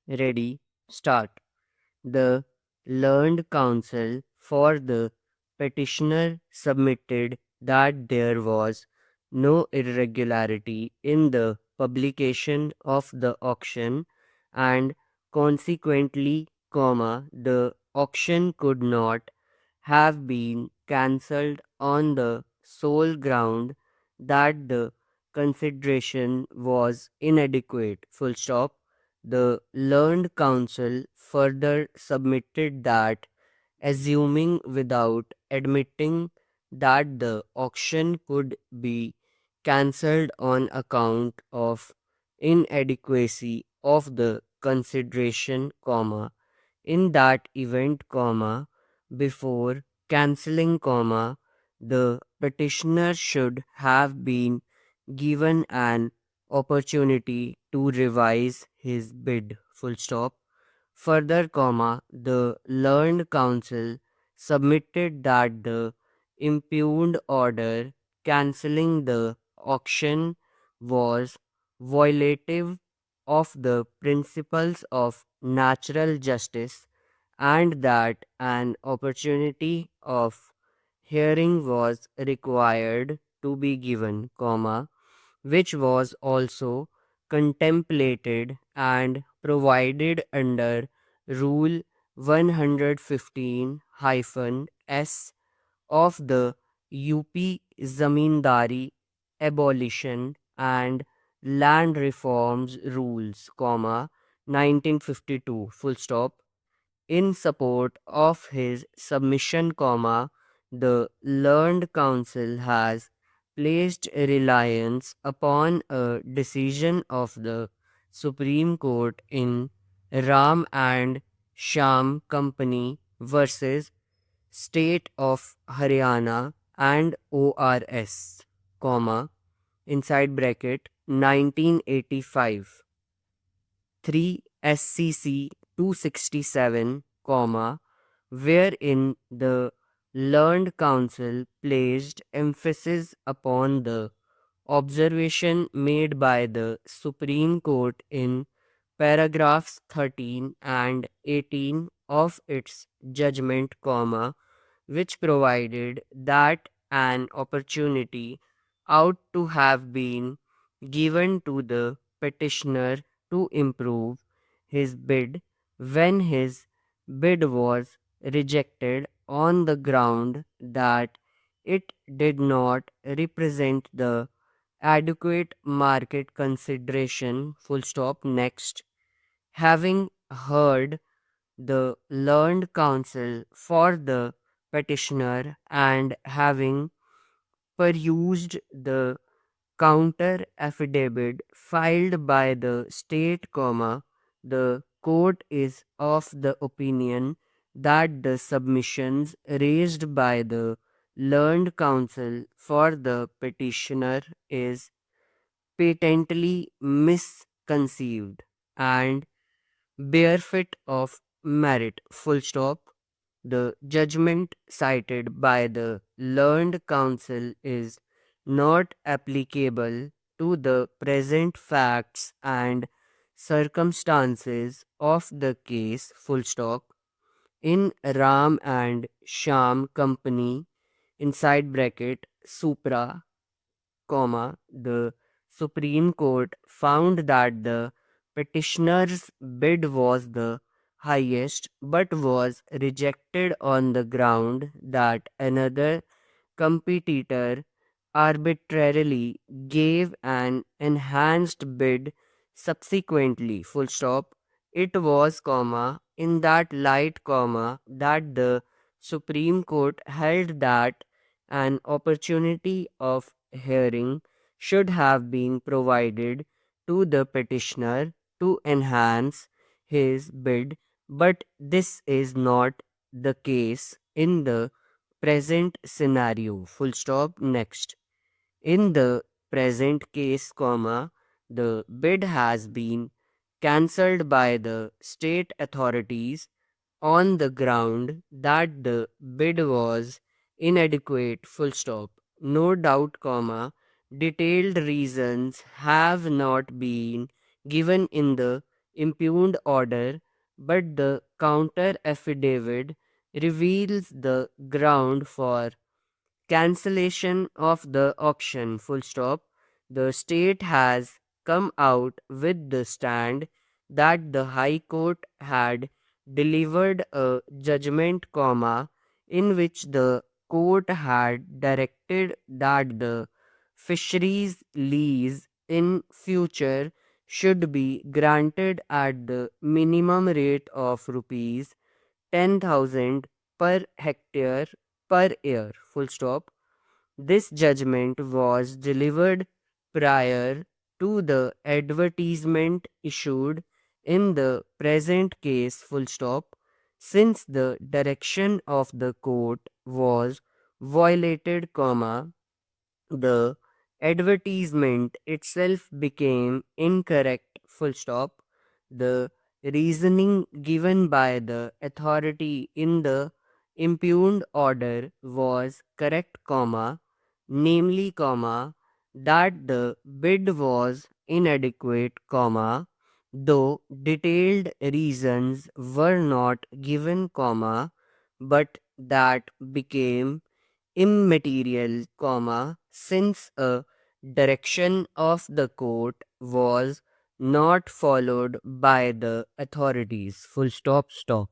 Ready, start. The learned counsel for the petitioner submitted that there was no irregularity in the publication of the auction and consequently, the auction could not have been cancelled on the sole ground that the consideration was inadequate. Full stop. The learned counsel further submitted that, assuming without admitting that the auction could be cancelled on account of inadequacy of the consideration, in that event, before cancelling, the petitioner should have been given an opportunity to revise his bid. Full stop. Further, the learned counsel submitted that the impugned order cancelling the auction was violative of the principles of natural justice and that an opportunity of hearing was required to be given, which was also contemplated and provided under Rule 115 S of the UP Zamindari Abolition and Land Reforms Rules, 1952, full stop. In support of his submission, the learned counsel has placed reliance upon a decision of the Supreme Court in Ram and Sham Company versus State of Haryana and ORS, inside bracket 1985. 3 SCC 267, wherein the learned counsel placed emphasis upon the observation made by the Supreme Court in paragraphs 13 and 18 of its judgment, which provided that an opportunity ought to have been given to the petitioner to improve his bid when his bid was rejected on the ground that it did not represent the adequate market consideration. Full stop. Next, having heard the learned counsel for the petitioner and having perused the counter affidavit filed by the state, the court is of the opinion that the submissions raised by the learned counsel for the petitioner is patently misconceived and barefoot of merit. Full stop. The judgment cited by the learned counsel is not applicable to the present facts and circumstances of the case. Full stop. In Ram and Sham Company, inside bracket Supra, the Supreme Court found that the petitioner's bid was the highest but was rejected on the ground that another competitor arbitrarily gave an enhanced bid subsequently. Full stop. It was, in that light, that the Supreme Court held that an opportunity of hearing should have been provided to the petitioner to enhance his bid, but this is not the case in the present scenario. Full stop. Next, in the present case, the bid has been cancelled by the state authorities on the ground that the bid was inadequate. Full stop. No doubt, detailed reasons have not been given in the impugned order, but the counter affidavit reveals the ground for cancellation of the auction. Full stop. The state has come out with the stand that the High Court had delivered a judgment, comma, in which the court had directed that the fisheries lease in future should be granted at the minimum rate of rupees 10,000 per hectare per year. Full stop. This judgment was delivered prior to the advertisement issued in the present case. Full stop. Since the direction of the court was violated, comma, the advertisement itself became incorrect. Full stop. The reasoning given by the authority in the impugned order was correct, comma, namely, comma, that the bid was inadequate, comma, though detailed reasons were not given, comma, but that became immaterial, comma, since a direction of the court was not followed by the authorities. Full stop. Stop.